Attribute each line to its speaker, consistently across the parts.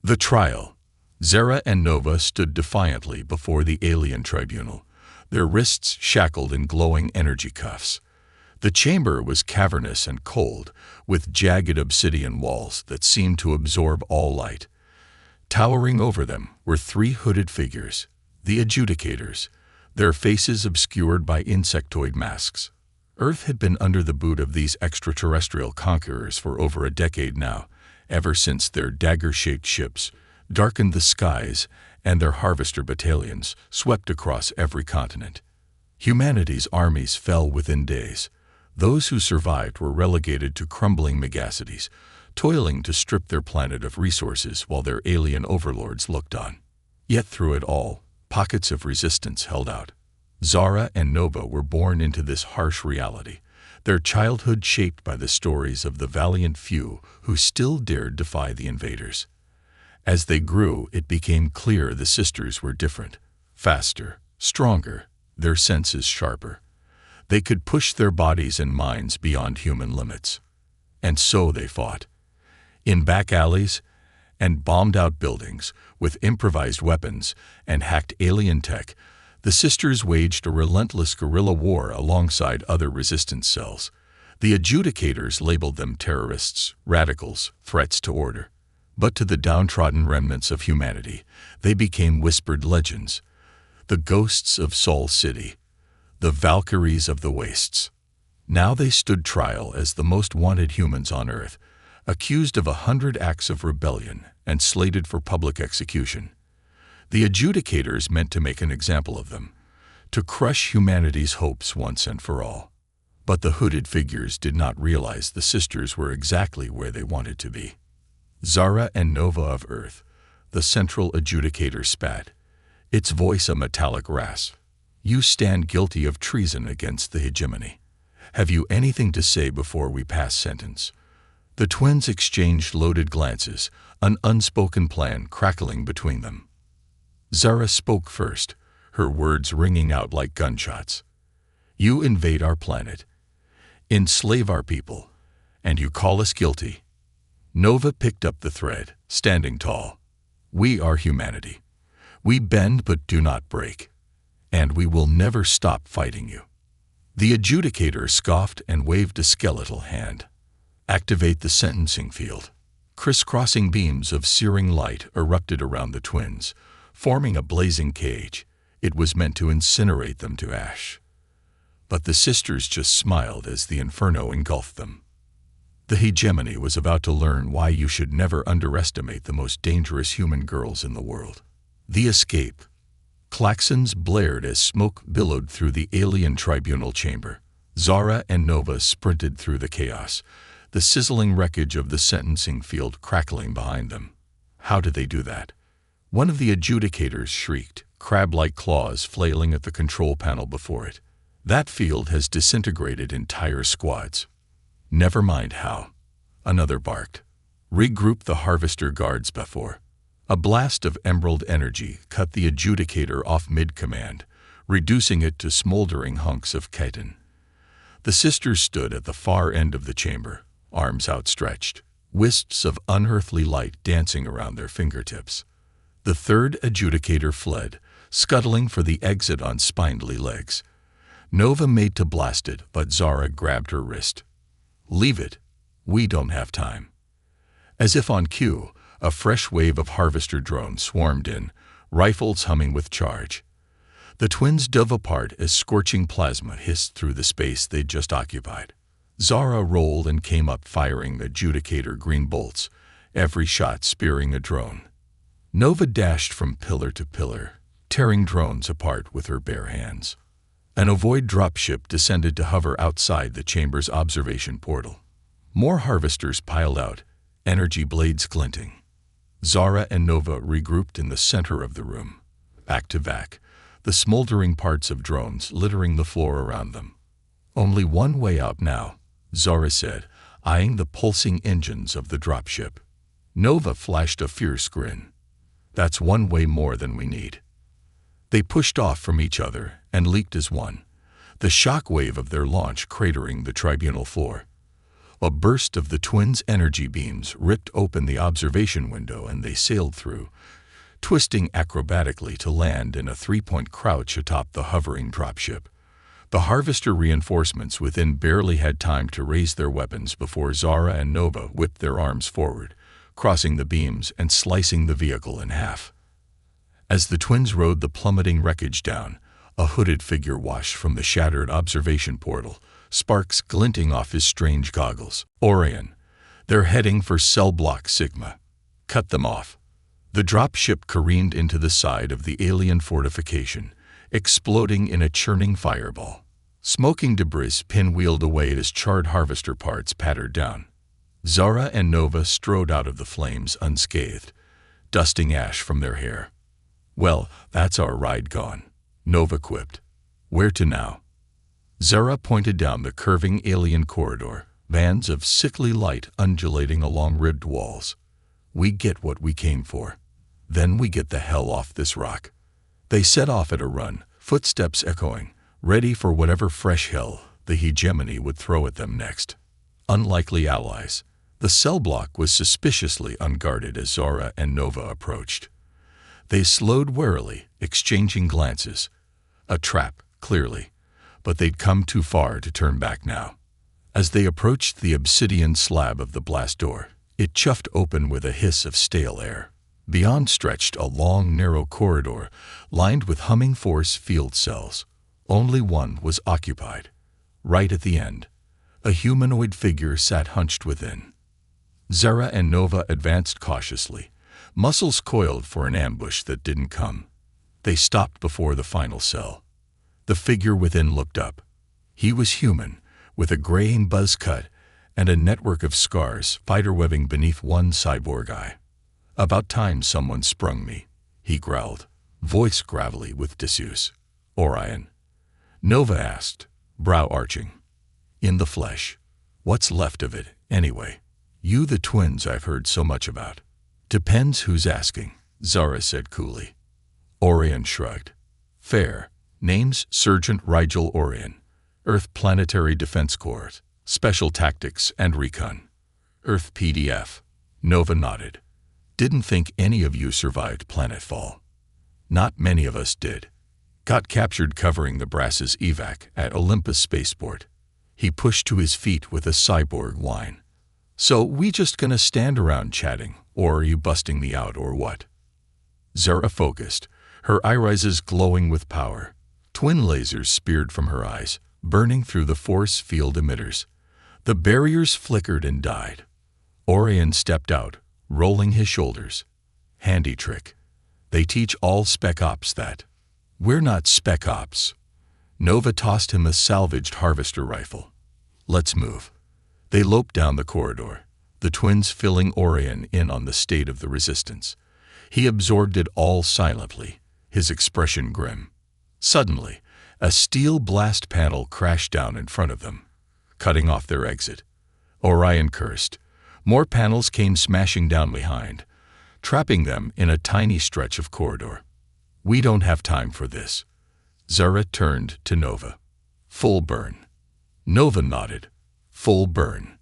Speaker 1: The trial. Zara and Nova stood defiantly before the alien tribunal, their wrists shackled in glowing energy cuffs. The chamber was cavernous and cold, with jagged obsidian walls that seemed to absorb all light. Towering over them were three hooded figures, the adjudicators, their faces obscured by insectoid masks. Earth had been under the boot of these extraterrestrial conquerors for over a decade now, ever since their dagger-shaped ships darkened the skies and their harvester battalions swept across every continent. Humanity's armies fell within days. Those who survived were relegated to crumbling megacities, toiling to strip their planet of resources while their alien overlords looked on. Yet through it all, pockets of resistance held out. Zara and Nova were born into this harsh reality, their childhood shaped by the stories of the valiant few who still dared defy the invaders. As they grew, it became clear the sisters were different, faster, stronger, their senses sharper. They could push their bodies and minds beyond human limits. And so they fought. In back alleys and bombed-out buildings, with improvised weapons and hacked alien tech, the sisters waged a relentless guerrilla war alongside other resistance cells. The adjudicators labeled them terrorists, radicals, threats to order. But to the downtrodden remnants of humanity, they became whispered legends. The ghosts of Sol City, the Valkyries of the Wastes. Now they stood trial as the most wanted humans on Earth, accused of 100 acts of rebellion and slated for public execution. The adjudicators meant to make an example of them, to crush humanity's hopes once and for all. But the hooded figures did not realize the sisters were exactly where they wanted to be. Zara and Nova of Earth, the central adjudicator spat, its voice a metallic rasp. You stand guilty of treason against the hegemony. Have you anything to say before we pass sentence? The twins exchanged loaded glances, an unspoken plan crackling between them. Zara spoke first, her words ringing out like gunshots. You invade our planet, enslave our people, and you call us guilty. Nova picked up the thread, standing tall. We are humanity. We bend but do not break, and we will never stop fighting you. The adjudicator scoffed and waved a skeletal hand. Activate the sentencing field. Crisscrossing beams of searing light erupted around the twins, forming a blazing cage. It was meant to incinerate them to ash. But the sisters just smiled as the inferno engulfed them. The hegemony was about to learn why you should never underestimate the most dangerous human girls in the world. The escape. Klaxons blared as smoke billowed through the alien tribunal chamber. Zara and Nova sprinted through the chaos, the sizzling wreckage of the sentencing field crackling behind them. How did they do that? One of the adjudicators shrieked, crab-like claws flailing at the control panel before it. That field has disintegrated entire squads. Never mind how. Another barked. Regroup the harvester guards before. A blast of emerald energy cut the adjudicator off mid-command, reducing it to smoldering hunks of chitin. The sisters stood at the far end of the chamber, arms outstretched, wisps of unearthly light dancing around their fingertips. The third adjudicator fled, scuttling for the exit on spindly legs. Nova made to blast it, but Zara grabbed her wrist. Leave it. We don't have time. As if on cue, a fresh wave of harvester drones swarmed in, rifles humming with charge. The twins dove apart as scorching plasma hissed through the space they'd just occupied. Zara rolled and came up firing adjudicator green bolts, every shot spearing a drone. Nova dashed from pillar to pillar, tearing drones apart with her bare hands. An Ovoid dropship descended to hover outside the chamber's observation portal. More harvesters piled out, energy blades glinting. Zara and Nova regrouped in the center of the room, back to back, the smoldering parts of drones littering the floor around them. Only one way out now, Zara said, eyeing the pulsing engines of the dropship. Nova flashed a fierce grin. That's one way more than we need. They pushed off from each other and leaped as one, the shock wave of their launch cratering the tribunal floor. A burst of the twins' energy beams ripped open the observation window and they sailed through, twisting acrobatically to land in a three-point crouch atop the hovering dropship. The Harvester reinforcements within barely had time to raise their weapons before Zara and Nova whipped their arms forward, crossing the beams and slicing the vehicle in half. As the twins rode the plummeting wreckage down, a hooded figure washed from the shattered observation portal, sparks glinting off his strange goggles. Orion. They're heading for cell block Sigma. Cut them off. The dropship careened into the side of the alien fortification, exploding in a churning fireball. Smoking debris pinwheeled away as charred harvester parts pattered down. Zara and Nova strode out of the flames unscathed, dusting ash from their hair. "Well, that's our ride gone," Nova quipped. "Where to now?" Zara pointed down the curving alien corridor, bands of sickly light undulating along ribbed walls. "We get what we came for. Then we get the hell off this rock." They set off at a run, footsteps echoing, ready for whatever fresh hell the hegemony would throw at them next. Unlikely allies. The cell block was suspiciously unguarded as Zara and Nova approached. They slowed warily, exchanging glances. A trap, clearly, but they'd come too far to turn back now. As they approached the obsidian slab of the blast door, it chuffed open with a hiss of stale air. Beyond stretched a long, narrow corridor lined with humming force field cells. Only one was occupied. Right at the end, a humanoid figure sat hunched within. Zara and Nova advanced cautiously, muscles coiled for an ambush that didn't come. They stopped before the final cell. The figure within looked up. He was human, with a graying buzz cut and a network of scars spiderwebbing beneath one cyborg eye. "About time someone sprung me," he growled, voice gravelly with disuse. "Orion?" Nova asked, brow arching. "In the flesh. What's left of it, anyway? You the twins I've heard so much about." "Depends who's asking," Zara said coolly. Orion shrugged. "Fair. Name's Sergeant Rigel Orion. Earth Planetary Defense Corps. Special Tactics and Recon. Earth PDF." Nova nodded. "Didn't think any of you survived planetfall." "Not many of us did. Got captured covering the Brass's evac at Olympus Spaceport." He pushed to his feet with a cyborg whine. "So we just gonna stand around chatting, or are you busting me out or what?" Zara focused, her irises glowing with power. Twin lasers speared from her eyes, burning through the force field emitters. The barriers flickered and died. Orion stepped out, rolling his shoulders. "Handy trick. They teach all spec ops that." "We're not spec ops." Nova tossed him a salvaged harvester rifle. "Let's move." They loped down the corridor, the twins filling Orion in on the state of the resistance. He absorbed it all silently, his expression grim. Suddenly, a steel blast panel crashed down in front of them, cutting off their exit. Orion cursed. More panels came smashing down behind, trapping them in a tiny stretch of corridor. "We don't have time for this." Zara turned to Nova. "Full burn." Nova nodded. "Full burn."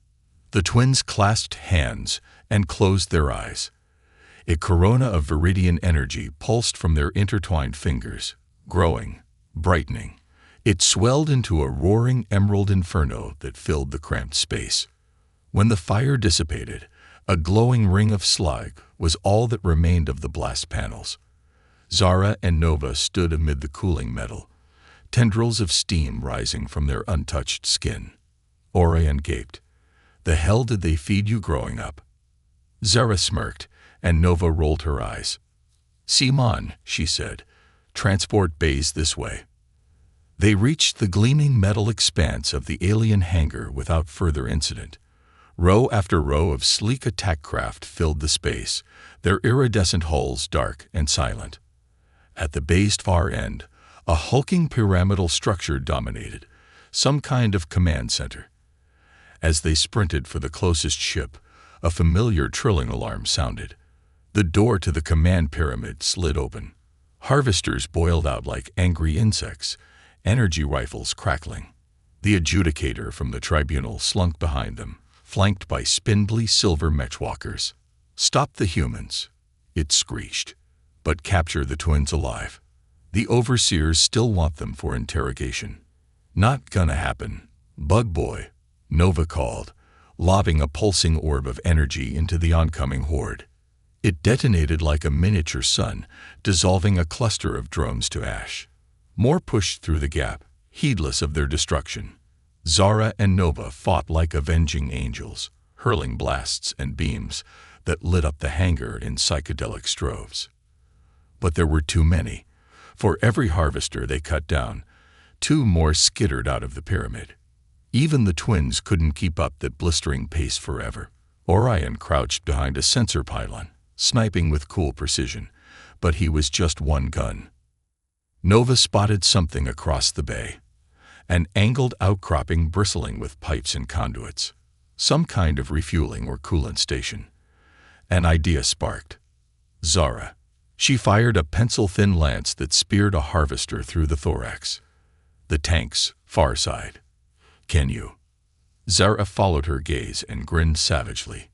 Speaker 1: The twins clasped hands and closed their eyes. A corona of viridian energy pulsed from their intertwined fingers, growing, brightening. It swelled into a roaring emerald inferno that filled the cramped space. When the fire dissipated, a glowing ring of slag was all that remained of the blast panels. Zara and Nova stood amid the cooling metal, tendrils of steam rising from their untouched skin. Orion gaped. "The hell did they feed you growing up?" Zara smirked, and Nova rolled her eyes. "Simon," she said, "transport bays this way." They reached the gleaming metal expanse of the alien hangar without further incident. Row after row of sleek attack craft filled the space, their iridescent hulls dark and silent. At the bay's far end, a hulking pyramidal structure dominated, some kind of command center. As they sprinted for the closest ship, a familiar trilling alarm sounded. The door to the command pyramid slid open. Harvesters boiled out like angry insects, energy rifles crackling. The adjudicator from the tribunal slunk behind them, flanked by spindly silver mechwalkers. "Stop the humans," it screeched, "but capture the twins alive. The overseers still want them for interrogation." "Not gonna happen, Bug Boy," Nova called, lobbing a pulsing orb of energy into the oncoming horde. It detonated like a miniature sun, dissolving a cluster of drones to ash. More pushed through the gap, heedless of their destruction. Zara and Nova fought like avenging angels, hurling blasts and beams that lit up the hangar in psychedelic strobes. But there were too many. For every harvester they cut down, 2 more skittered out of the pyramid. Even the twins couldn't keep up that blistering pace forever. Orion crouched behind a sensor pylon, sniping with cool precision, but he was just one gun. Nova spotted something across the bay, an angled outcropping bristling with pipes and conduits, some kind of refueling or coolant station. An idea sparked. Zara. She fired a pencil-thin lance that speared a harvester through the thorax. The tank's far side. "Can you?" Zara followed her gaze and grinned savagely.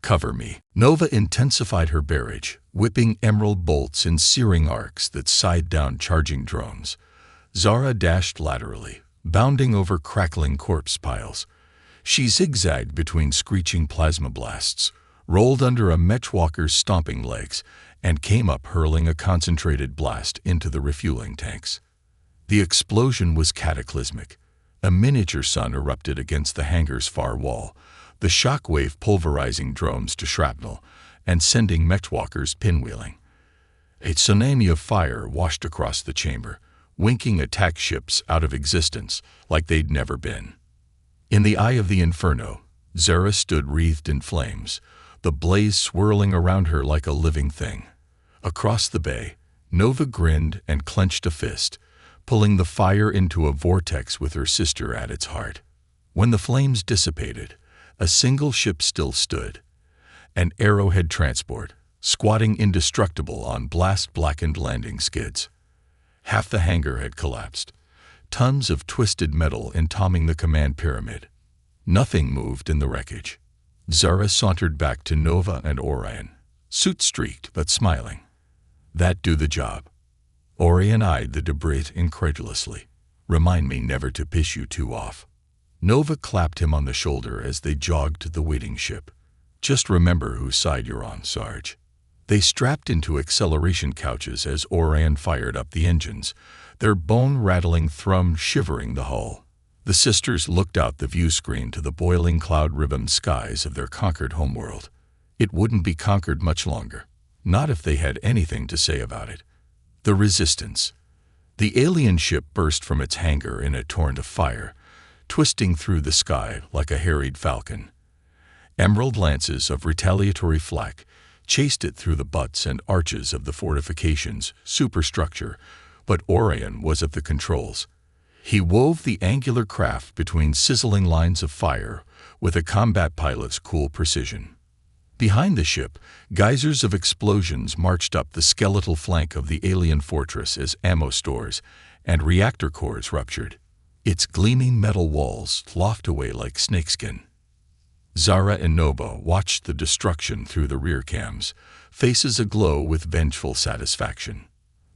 Speaker 1: "Cover me." Nova intensified her barrage, whipping emerald bolts in searing arcs that sighed down charging drones. Zara dashed laterally, bounding over crackling corpse piles. She zigzagged between screeching plasma blasts, rolled under a mechwalker's stomping legs, and came up hurling a concentrated blast into the refueling tanks. The explosion was cataclysmic. A miniature sun erupted against the hangar's far wall, the shockwave pulverizing drones to shrapnel and sending mechwalkers pinwheeling. A tsunami of fire washed across the chamber, winking attack ships out of existence like they'd never been. In the eye of the inferno, Zara stood wreathed in flames, the blaze swirling around her like a living thing. Across the bay, Nova grinned and clenched a fist, pulling the fire into a vortex with her sister at its heart. When the flames dissipated, a single ship still stood, an Arrowhead transport, squatting indestructible on blast-blackened landing skids. Half the hangar had collapsed, tons of twisted metal entombing the command pyramid. Nothing moved in the wreckage. Zara sauntered back to Nova and Orion, soot-streaked but smiling. "That do the job." Orion eyed the debris incredulously. "Remind me never to piss you two off." Nova clapped him on the shoulder as they jogged to the waiting ship. "Just remember whose side you're on, Sarge." They strapped into acceleration couches as Orion fired up the engines, their bone-rattling thrum shivering the hull. The sisters looked out the view screen to the boiling cloud-ribboned skies of their conquered homeworld. It wouldn't be conquered much longer, not if they had anything to say about it. The Resistance. The alien ship burst from its hangar in a torrent of fire, twisting through the sky like a harried falcon. Emerald lances of retaliatory flak chased it through the butts and arches of the fortification's superstructure, but Orion was at the controls. He wove the angular craft between sizzling lines of fire with a combat pilot's cool precision. Behind the ship, geysers of explosions marched up the skeletal flank of the alien fortress as ammo stores and reactor cores ruptured. Its gleaming metal walls sloughed away like snakeskin. Zara and Nova watched the destruction through the rear cams, faces aglow with vengeful satisfaction.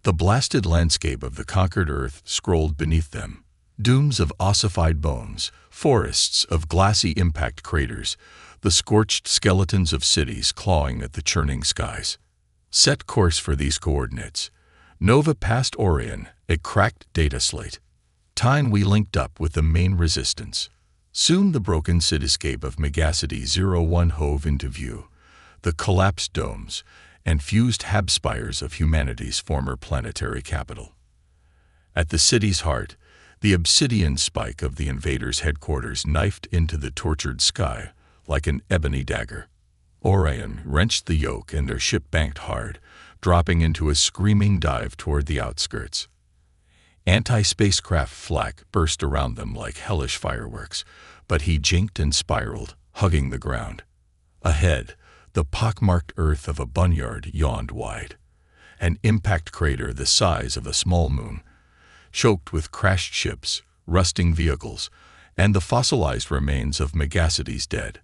Speaker 1: The blasted landscape of the conquered Earth scrolled beneath them. Dunes of ossified bones, forests of glassy impact craters, the scorched skeletons of cities clawing at the churning skies. Set course for these coordinates. Nova passed Orion, a cracked data slate. Time we linked up with the main resistance. Soon the broken cityscape of Megacity 01 hove into view, the collapsed domes and fused hab spires of humanity's former planetary capital. At the city's heart, the obsidian spike of the invaders' headquarters knifed into the tortured sky like an ebony dagger. Orion wrenched the yoke and their ship banked hard, dropping into a screaming dive toward the outskirts. Anti-spacecraft flak burst around them like hellish fireworks, but he jinked and spiraled, hugging the ground. Ahead, the pockmarked earth of a bunyard yawned wide, an impact crater the size of a small moon, choked with crashed ships, rusting vehicles, and the fossilized remains of Megacity's dead.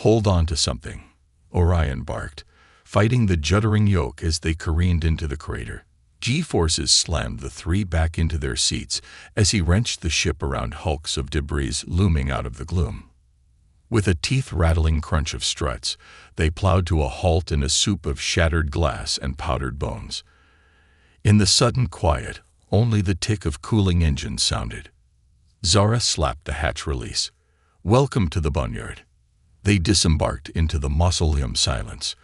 Speaker 1: Hold on to something, Orion barked, fighting the juddering yoke as they careened into the crater. G-forces slammed the three back into their seats as he wrenched the ship around hulks of debris looming out of the gloom. With a teeth-rattling crunch of struts, they plowed to a halt in a soup of shattered glass and powdered bones. In the sudden quiet, only the tick of cooling engines sounded. Zara slapped the hatch release. "Welcome to the boneyard." They disembarked into the mausoleum silence,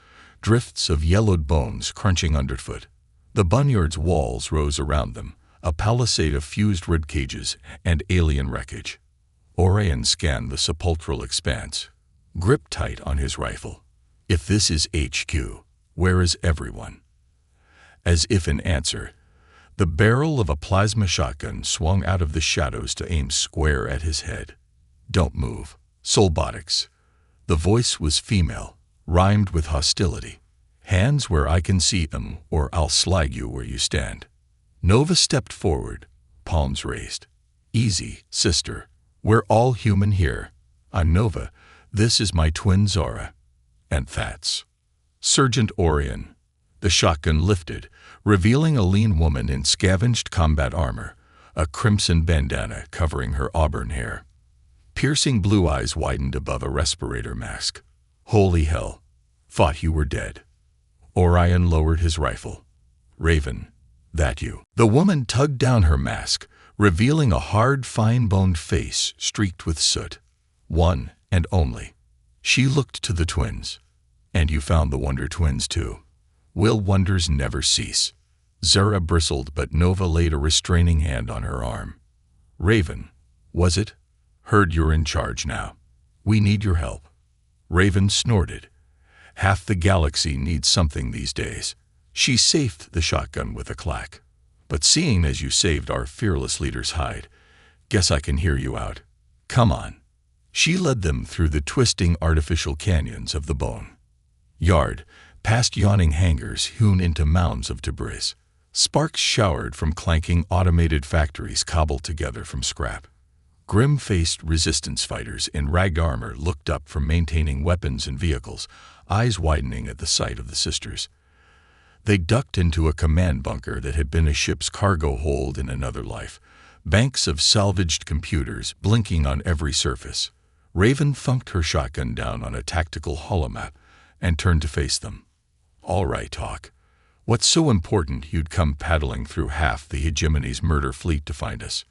Speaker 1: drifts of yellowed bones crunching underfoot. The boneyard's walls rose around them, a palisade of fused rib cages and alien wreckage. Orion scanned the sepulchral expanse, gripped tight on his rifle. "If this is HQ, where is everyone?" As if in answer, the barrel of a plasma shotgun swung out of the shadows to aim square at his head. "Don't move. Solbotics." The voice was female, rhymed with hostility. "Hands where I can see them, or I'll slag you where you stand." Nova stepped forward, palms raised. "Easy, sister. We're all human here. I'm Nova. This is my twin Zara. And that's Sergeant Orion." The shotgun lifted, revealing a lean woman in scavenged combat armor, a crimson bandana covering her auburn hair. Piercing blue eyes widened above a respirator mask. "Holy hell. Thought you were dead." Orion lowered his rifle. "Raven, that you?" The woman tugged down her mask, revealing a hard, fine-boned face streaked with soot. "One and only." She looked to the twins. "And you found the Wonder Twins, too. Will wonders never cease?" Zara bristled, but Nova laid a restraining hand on her arm. "Raven, was it? Heard you're in charge now. We need your help." Raven snorted. "Half the galaxy needs something these days." She safed the shotgun with a clack. "But seeing as you saved our fearless leader's hide, guess I can hear you out. Come on." She led them through the twisting artificial canyons of the bone yard, past yawning hangars hewn into mounds of debris. Sparks showered from clanking automated factories cobbled together from scrap. Grim-faced resistance fighters in ragged armor looked up from maintaining weapons and vehicles, eyes widening at the sight of the sisters. They ducked into a command bunker that had been a ship's cargo hold in another life, banks of salvaged computers blinking on every surface. Raven thunked her shotgun down on a tactical holomap and turned to face them. "All right, Hawk. What's so important you'd come paddling through half the hegemony's murder fleet to find us?"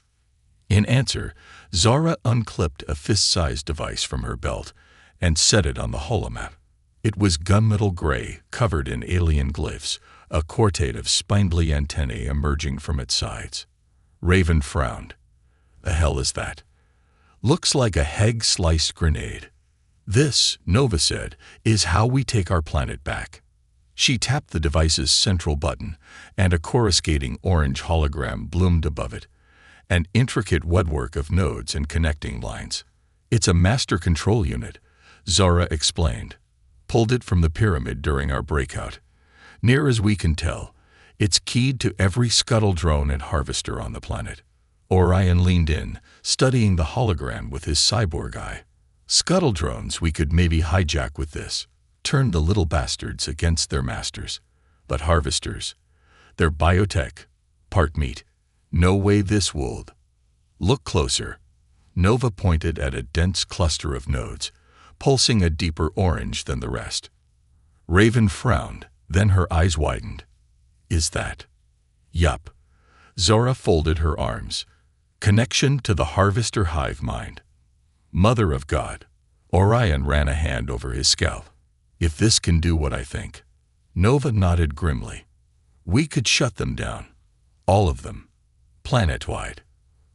Speaker 1: In answer, Zara unclipped a fist-sized device from her belt and set it on the holomap. It was gunmetal gray, covered in alien glyphs, a quartet of spindly antennae emerging from its sides. Raven frowned. "The hell is that?" "Looks like a Heg-sliced grenade." "This," Nova said, "is how we take our planet back." She tapped the device's central button, and a coruscating orange hologram bloomed above it, an intricate webwork of nodes and connecting lines. "It's a master control unit," Zara explained. "Pulled it from the pyramid during our breakout. Near as we can tell, it's keyed to every scuttle drone and harvester on the planet." Orion leaned in, studying the hologram with his cyborg eye. "Scuttle drones we could maybe hijack with this. Turn the little bastards against their masters. But harvesters, they're biotech, part meat. No way this would." "Look closer." Nova pointed at a dense cluster of nodes, pulsing a deeper orange than the rest. Raven frowned, then her eyes widened. "Is that?" "Yup." Zora folded her arms. "Connection to the harvester hive mind." "Mother of God." Orion ran a hand over his scalp. "If this can do what I think." Nova nodded grimly. "We could shut them down. All of them. Planet-wide.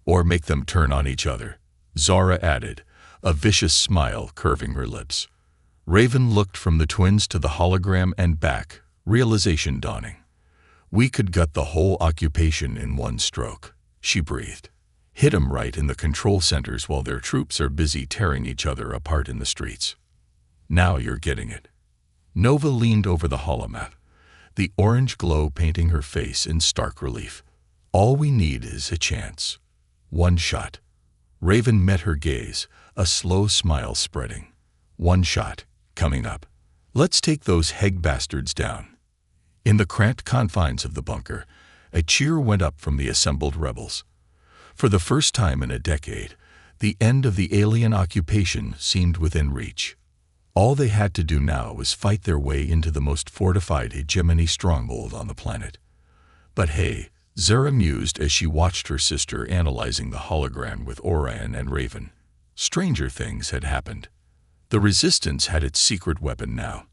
Speaker 1: Or make them turn on each other," Zara added, a vicious smile curving her lips. Raven looked from the twins to the hologram and back, realization dawning. "We could gut the whole occupation in one stroke," she breathed. "Hit 'em right in the control centers while their troops are busy tearing each other apart in the streets. Now you're getting it." Nova leaned over the holomap, the orange glow painting her face in stark relief. "All we need is a chance. One shot." Raven met her gaze, a slow smile spreading. One shot, coming up. Let's take those Heg bastards down. In the cramped confines of the bunker, a cheer went up from the assembled rebels. For the first time in a decade, the end of the alien occupation seemed within reach. All they had to do now was fight their way into the most fortified hegemony stronghold on the planet. But hey, Zara mused as she watched her sister analyzing the hologram with Orion and Raven. Stranger things had happened. The Resistance had its secret weapon now.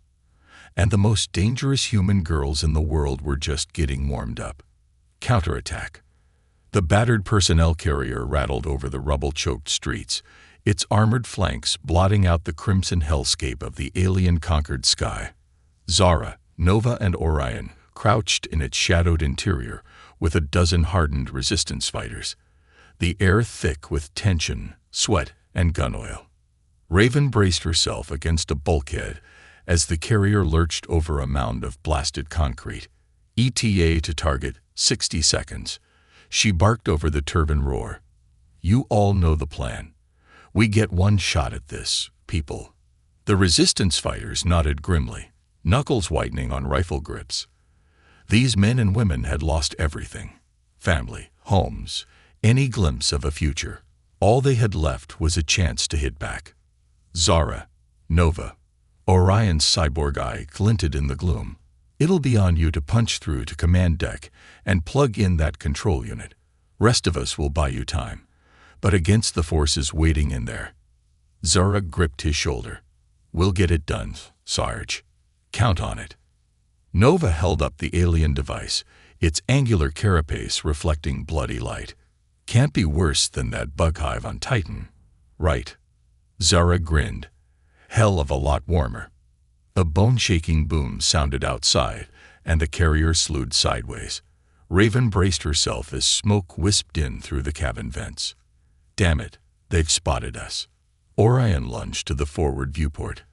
Speaker 1: And the most dangerous human girls in the world were just getting warmed up. Counterattack. The battered personnel carrier rattled over the rubble-choked streets, its armored flanks blotting out the crimson hellscape of the alien-conquered sky. Zara, Nova, and Orion crouched in its shadowed interior with a dozen hardened Resistance fighters, the air thick with tension, sweat, and gun oil. Raven braced herself against a bulkhead as the carrier lurched over a mound of blasted concrete. ETA to target, 60 seconds. She barked over the turbine roar. You all know the plan. We get one shot at this, people. The Resistance fighters nodded grimly, knuckles whitening on rifle grips. These men and women had lost everything. Family, homes, any glimpse of a future. All they had left was a chance to hit back. Zara, Nova, Orion's cyborg eye glinted in the gloom. It'll be on you to punch through to command deck and plug in that control unit. Rest of us will buy you time. But against the forces waiting in there. Zara gripped his shoulder. We'll get it done, Sarge. Count on it. Nova held up the alien device, its angular carapace reflecting bloody light. Can't be worse than that bug hive on Titan. Right. Zara grinned. Hell of a lot warmer. A bone-shaking boom sounded outside, and the carrier slewed sideways. Raven braced herself as smoke wisped in through the cabin vents. Damn it, they've spotted us. Orion lunged to the forward viewport.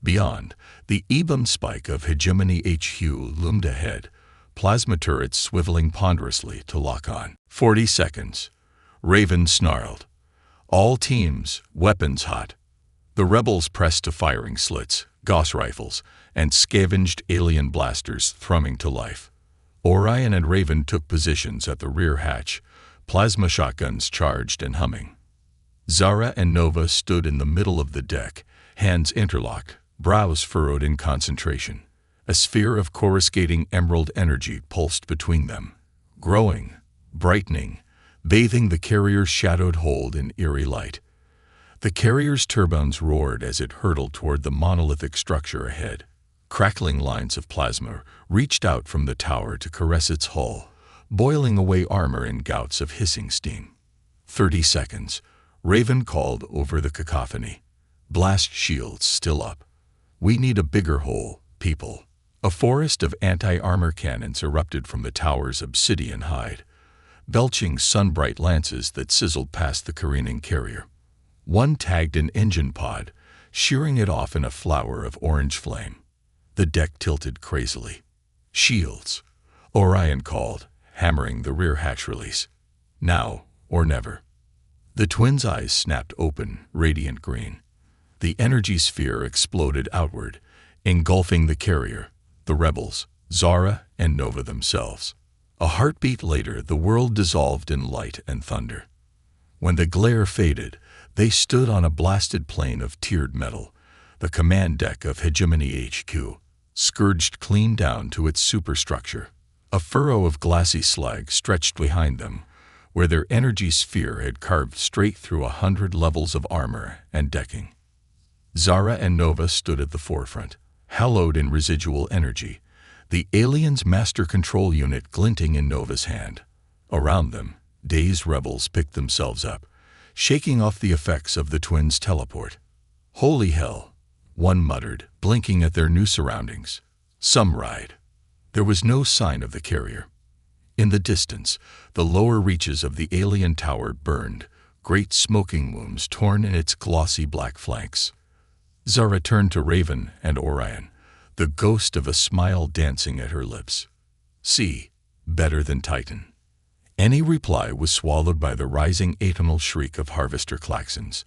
Speaker 1: Beyond, the ebum spike of Hegemony HQ loomed ahead, plasma turrets swiveling ponderously to lock on. 40 seconds. Raven snarled. All teams, weapons hot. The rebels pressed to firing slits, Gauss rifles, and scavenged alien blasters thrumming to life. Orion and Raven took positions at the rear hatch, plasma shotguns charged and humming. Zara and Nova stood in the middle of the deck, hands interlocked, brows furrowed in concentration. A sphere of coruscating emerald energy pulsed between them, growing, brightening, bathing the carrier's shadowed hold in eerie light. The carrier's turbines roared as it hurtled toward the monolithic structure ahead. Crackling lines of plasma reached out from the tower to caress its hull, boiling away armor in gouts of hissing steam. 30 seconds. Raven called over the cacophony. Blast shields still up. We need a bigger hole, people. A forest of anti-armor cannons erupted from the tower's obsidian hide, belching sun-bright lances that sizzled past the careening carrier. One tagged an engine pod, shearing it off in a flower of orange flame. The deck tilted crazily. Shields, Orion called, hammering the rear hatch release. Now or never. The twins' eyes snapped open, radiant green. The energy sphere exploded outward, engulfing the carrier, the rebels, Zara and Nova themselves. A heartbeat later, the world dissolved in light and thunder. When the glare faded, they stood on a blasted plane of tiered metal, the command deck of Hegemony HQ, scourged clean down to its superstructure. A furrow of glassy slag stretched behind them, where their energy sphere had carved straight through 100 levels of armor and decking. Zara and Nova stood at the forefront, hallowed in residual energy, the alien's master control unit glinting in Nova's hand. Around them, dazed rebels picked themselves up, shaking off the effects of the twins' teleport. Holy hell, one muttered, blinking at their new surroundings. Some ride. There was no sign of the carrier. In the distance, the lower reaches of the alien tower burned, great smoking wounds torn in its glossy black flanks. Zara turned to Raven and Orion, the ghost of a smile dancing at her lips. See, better than Titan. Any reply was swallowed by the rising atonal shriek of harvester klaxons.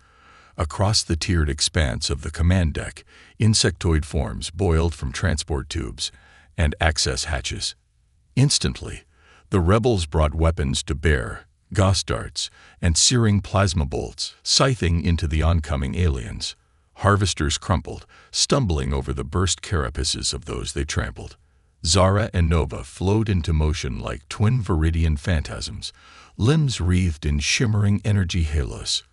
Speaker 1: Across the tiered expanse of the command deck, insectoid forms boiled from transport tubes and access hatches. Instantly, the rebels brought weapons to bear, gauss darts, and searing plasma bolts, scything into the oncoming aliens. Harvesters crumpled, stumbling over the burst carapaces of those they trampled. Zara and Nova flowed into motion like twin Viridian phantasms, limbs wreathed in shimmering energy halos.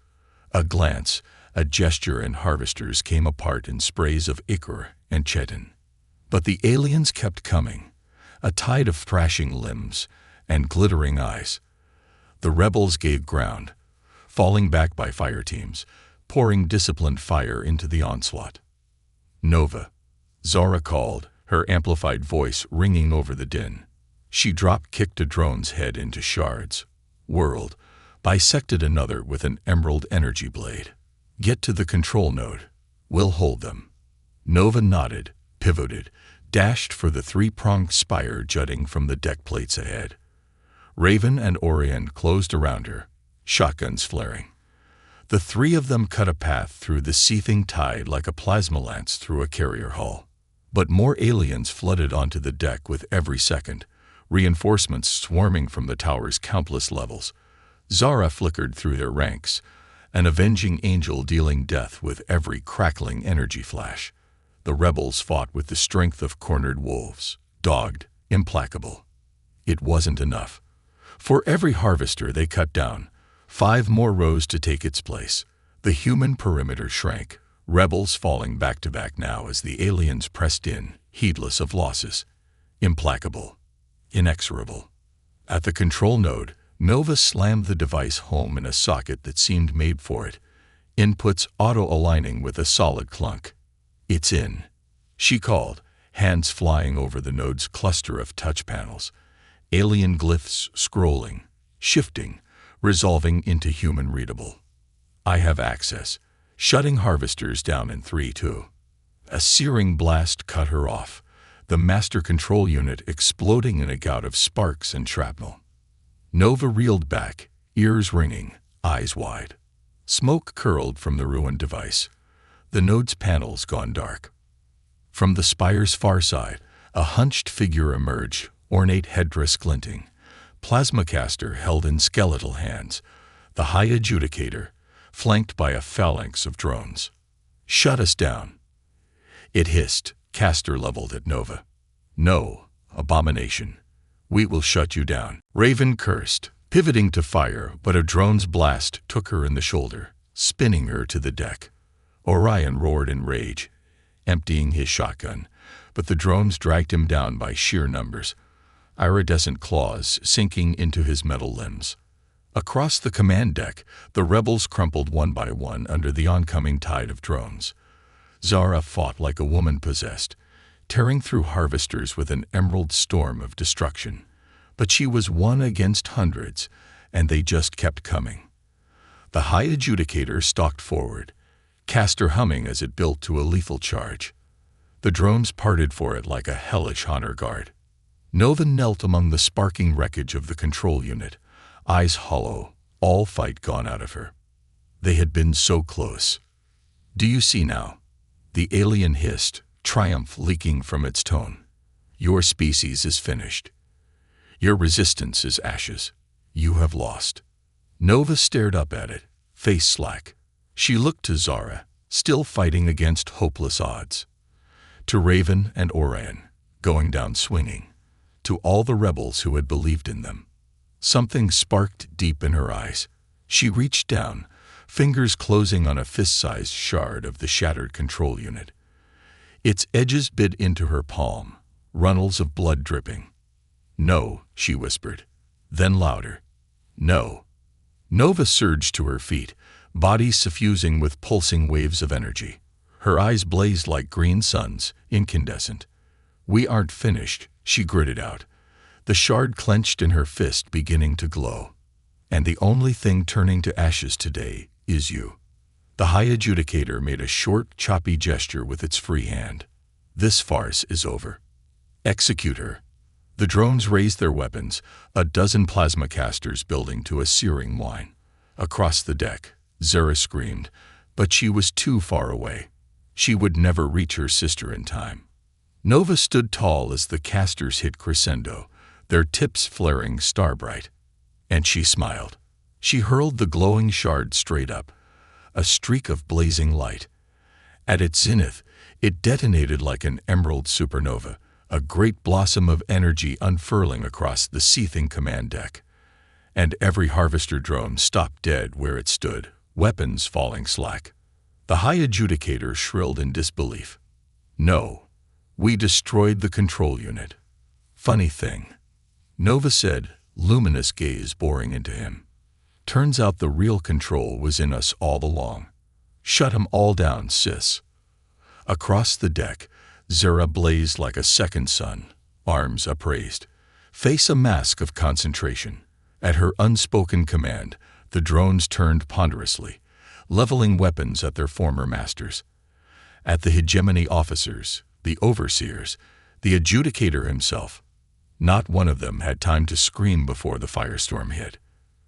Speaker 1: A glance, a gesture, and harvesters came apart in sprays of ichor and chitin. But the aliens kept coming, a tide of thrashing limbs and glittering eyes. The rebels gave ground, falling back by fire teams, pouring disciplined fire into the onslaught. "Nova," Zara called, her amplified voice ringing over the din. She drop-kicked a drone's head into shards, whirled, bisected another with an emerald energy blade. "Get to the control node. We'll hold them." Nova nodded, pivoted, dashed for the three-pronged spire jutting from the deck plates ahead. Raven and Orion closed around her, shotguns flaring. The three of them cut a path through the seething tide like a plasma lance through a carrier hull. But more aliens flooded onto the deck with every second, reinforcements swarming from the tower's countless levels. Zara flickered through their ranks, an avenging angel dealing death with every crackling energy flash. The rebels fought with the strength of cornered wolves, dogged, implacable. It wasn't enough. For every harvester they cut down, 5 more rose to take its place. The human perimeter shrank, rebels falling back-to-back now as the aliens pressed in, heedless of losses. Implacable. Inexorable. At the control node, Nova slammed the device home in a socket that seemed made for it, inputs auto-aligning with a solid clunk. "It's in," she called, hands flying over the node's cluster of touch panels. Alien glyphs scrolling, shifting, resolving into human-readable. "I have access," shutting harvesters down in 3-2. A searing blast cut her off, the master control unit exploding in a gout of sparks and shrapnel. Nova reeled back, ears ringing, eyes wide. Smoke curled from the ruined device, the node's panels gone dark. From the spire's far side, a hunched figure emerged, ornate headdress glinting, plasmacaster held in skeletal hands, the High Adjudicator, flanked by a phalanx of drones. "Shut us down," it hissed, caster leveled at Nova. "No, abomination. We will shut you down." Raven cursed, pivoting to fire, but a drone's blast took her in the shoulder, spinning her to the deck. Orion roared in rage, emptying his shotgun, but the drones dragged him down by sheer numbers, iridescent claws sinking into his metal limbs. Across the command deck, the rebels crumpled one by one under the oncoming tide of drones. Zara fought like a woman possessed, tearing through harvesters with an emerald storm of destruction. But she was one against hundreds, and they just kept coming. The High Adjudicator stalked forward, caster humming as it built to a lethal charge. The drones parted for it like a hellish honor guard. Nova knelt among the sparking wreckage of the control unit, eyes hollow, all fight gone out of her. They had been so close. "Do you see now?" The alien hissed, triumph leaking from its tone. "Your species is finished. Your resistance is ashes. You have lost." Nova stared up at it, face slack. She looked to Zara, still fighting against hopeless odds. To Raven and Orion, going down swinging. To all the rebels who had believed in them. Something sparked deep in her eyes. She reached down, fingers closing on a fist-sized shard of the shattered control unit. Its edges bit into her palm, runnels of blood dripping. "No," she whispered. Then louder. "No." Nova surged to her feet, body suffusing with pulsing waves of energy. Her eyes blazed like green suns, incandescent. "We aren't finished," she gritted out, the shard clenched in her fist beginning to glow. "And the only thing turning to ashes today is you." The High Adjudicator made a short, choppy gesture with its free hand. "This farce is over. Execute her." The drones raised their weapons, a dozen plasma casters building to a searing whine. Across the deck, Zara screamed, But she was too far away. She would never reach her sister in time. Nova stood tall as the casters hit crescendo, their tips flaring star-bright. And she smiled. She hurled the glowing shard straight up, a streak of blazing light. At its zenith, it detonated like an emerald supernova, a great blossom of energy unfurling across the seething command deck. And every harvester drone stopped dead where it stood, weapons falling slack. The high adjudicator shrilled in disbelief. "No, we destroyed the control unit." "Funny thing," Nova said, luminous gaze boring into him. "Turns out the real control was in us all along. Shut 'em all down, sis." Across the deck, Zara blazed like a second sun, arms upraised, face a mask of concentration. At her unspoken command, the drones turned ponderously, leveling weapons at their former masters. At the hegemony officers, the overseers, the adjudicator himself. Not one of them had time to scream before the firestorm hit.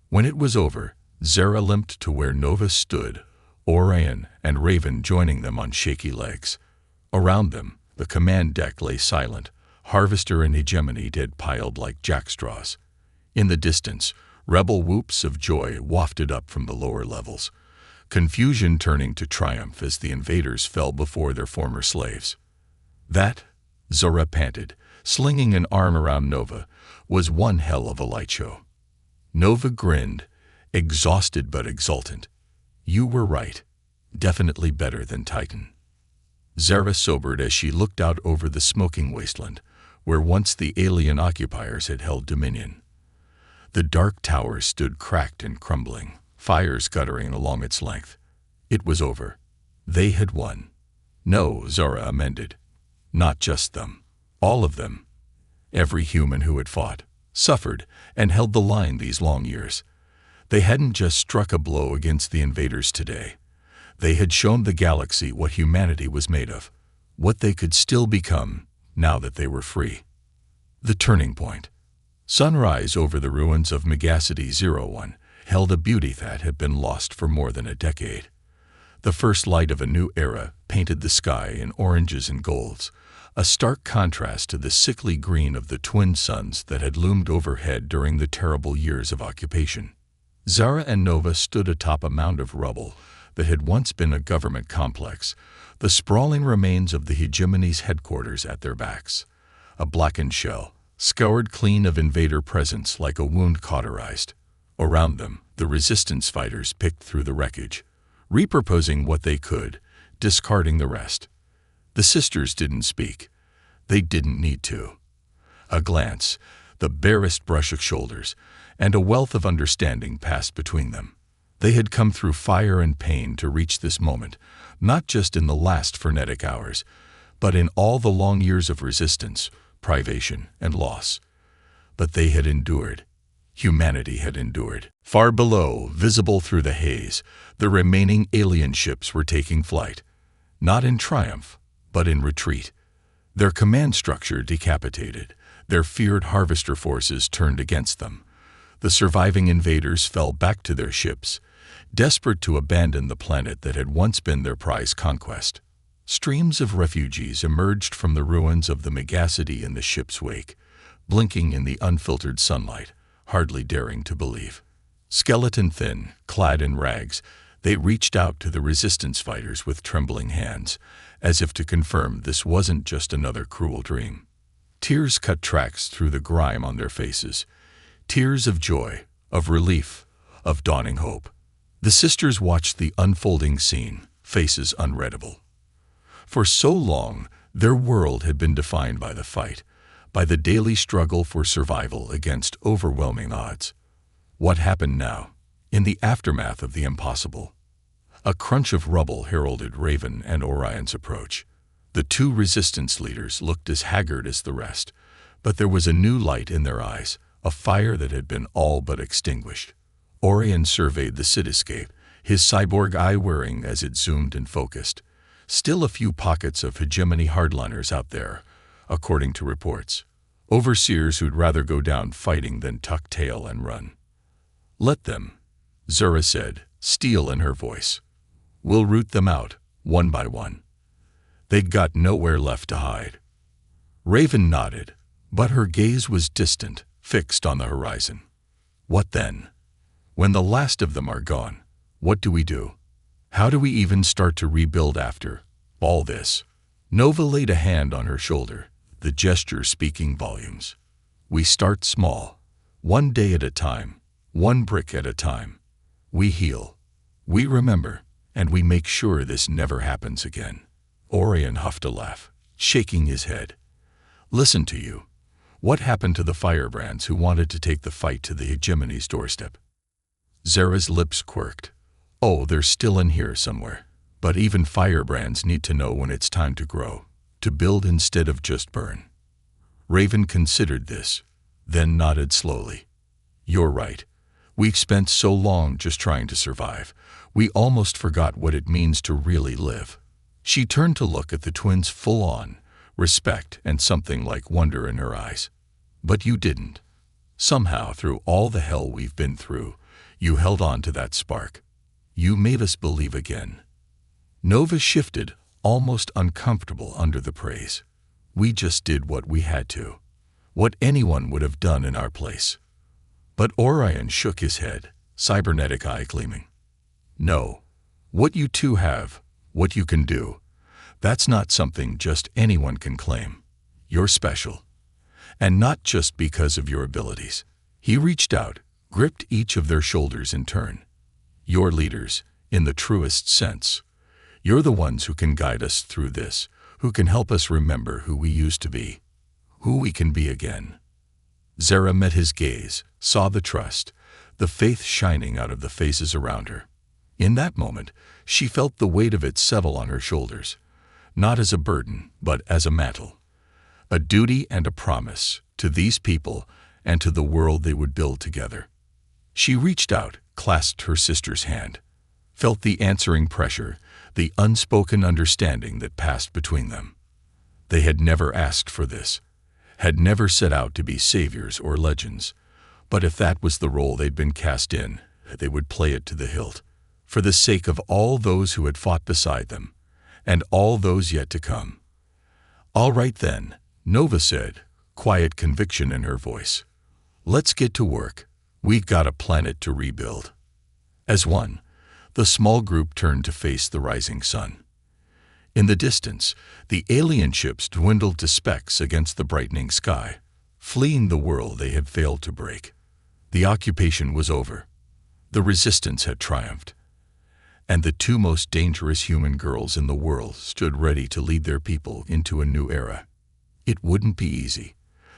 Speaker 1: When it was over, Zara limped to where Nova stood, Orion and Raven joining them on shaky legs. Around them, the command deck lay silent, Harvester and Hegemony dead piled like jackstraws. In the distance, rebel whoops of joy wafted up from the lower levels, confusion turning to triumph as the invaders fell before their former slaves. That, Zara panted, slinging an arm around Nova, was one hell of a light show. Nova grinned, exhausted but exultant. "You were right. Definitely better than Titan." Zara sobered as she looked out over the smoking wasteland, where once the alien occupiers had held dominion. The dark towers stood cracked and crumbling, fires guttering along its length. It was over. They had won. No, Zara amended. Not just them. All of them. Every human who had fought, suffered, and held the line these long years. They hadn't just struck a blow against the invaders today. They had shown the galaxy what humanity was made of, what they could still become now that they were free. The turning point. Sunrise over the ruins of Megacity 01 held a beauty that had been lost for more than a decade. The first light of a new era painted the sky in oranges and golds, a stark contrast to the sickly green of the twin suns that had loomed overhead during the terrible years of occupation. Zara and Nova stood atop a mound of rubble that had once been a government complex, the sprawling remains of the hegemony's headquarters at their backs. A blackened shell, scoured clean of invader presence like a wound cauterized. Around them, the resistance fighters picked through the wreckage, repurposing what they could, discarding the rest. The sisters didn't speak. They didn't need to. A glance, the barest brush of shoulders, and a wealth of understanding passed between them. They had come through fire and pain to reach this moment, not just in the last frenetic hours, but in all the long years of resistance, privation, and loss. But they had endured. Humanity had endured. Far below, visible through the haze, the remaining alien ships were taking flight, not in triumph, but in retreat. Their command structure decapitated, their feared harvester forces turned against them. The surviving invaders fell back to their ships, desperate to abandon the planet that had once been their prize conquest. Streams of refugees emerged from the ruins of the Megacity in the ship's wake, blinking in the unfiltered sunlight, hardly daring to believe. Skeleton thin, clad in rags, they reached out to the resistance fighters with trembling hands, as if to confirm this wasn't just another cruel dream. Tears cut tracks through the grime on their faces, tears of joy, of relief, of dawning hope. The sisters watched the unfolding scene, faces unreadable. For so long, their world had been defined by the fight, by the daily struggle for survival against overwhelming odds. What happened now, in the aftermath of the impossible? A crunch of rubble heralded Raven and Orion's approach. The two resistance leaders looked as haggard as the rest, but there was a new light in their eyes, a fire that had been all but extinguished. Orion surveyed the cityscape, his cyborg eye whirring as it zoomed and focused. Still a few pockets of hegemony hardliners out there, according to reports. Overseers who'd rather go down fighting than tuck tail and run. "Let them," Zara said, steel in her voice. We'll root them out, one by one. They'd got nowhere left to hide. Raven nodded, but her gaze was distant, fixed on the horizon. What then? When the last of them are gone, what do we do? How do we even start to rebuild after all this? Nova laid a hand on her shoulder, the gesture speaking volumes. We start small, one day at a time, one brick at a time. We heal, we remember, and we make sure this never happens again. Orion huffed a laugh, shaking his head. Listen to you. What happened to the firebrands who wanted to take the fight to the hegemony's doorstep? Zara's lips quirked. Oh, they're still in here somewhere. But even firebrands need to know when it's time to grow, to build instead of just burn. Raven considered this, then nodded slowly. You're right. We've spent so long just trying to survive, we almost forgot what it means to really live. She turned to look at the twins full on, respect and something like wonder in her eyes. But you didn't. Somehow, through all the hell we've been through, you held on to that spark. You made us believe again. Nova shifted, almost uncomfortable under the praise. We just did what we had to. What anyone would have done in our place. But Orion shook his head, cybernetic eye gleaming. No. What you two have, what you can do, that's not something just anyone can claim. You're special. And not just because of your abilities. He reached out, gripped each of their shoulders in turn. You're leaders, in the truest sense. You're the ones who can guide us through this, who can help us remember who we used to be, who we can be again. Zara met his gaze, saw the trust, the faith shining out of the faces around her. In that moment, she felt the weight of it settle on her shoulders, not as a burden, but as a mantle. A duty and a promise to these people and to the world they would build together. She reached out, clasped her sister's hand, felt the answering pressure, the unspoken understanding that passed between them. They had never asked for this, had never set out to be saviors or legends, but if that was the role they'd been cast in, they would play it to the hilt, for the sake of all those who had fought beside them, and all those yet to come. All right then, Nova said, quiet conviction in her voice. Let's get to work. We've got a planet to rebuild. As one, the small group turned to face the rising sun. In the distance, the alien ships dwindled to specks against the brightening sky, fleeing the world they had failed to break. The occupation was over. The resistance had triumphed. And the two most dangerous human girls in the world stood ready to lead their people into a new era. It wouldn't be easy.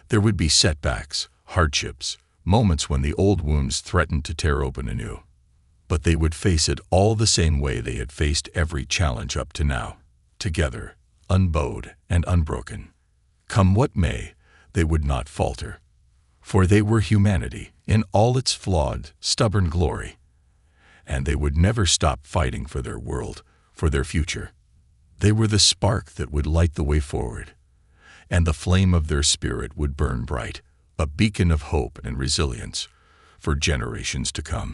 Speaker 1: There would be setbacks, hardships, moments when the old wounds threatened to tear open anew. But they would face it all the same way they had faced every challenge up to now, together, unbowed and unbroken. Come what may, they would not falter. For they were humanity in all its flawed, stubborn glory. And they would never stop fighting for their world, for their future. They were the spark that would light the way forward. And the flame of their spirit would burn bright, a beacon of hope and resilience for generations to come.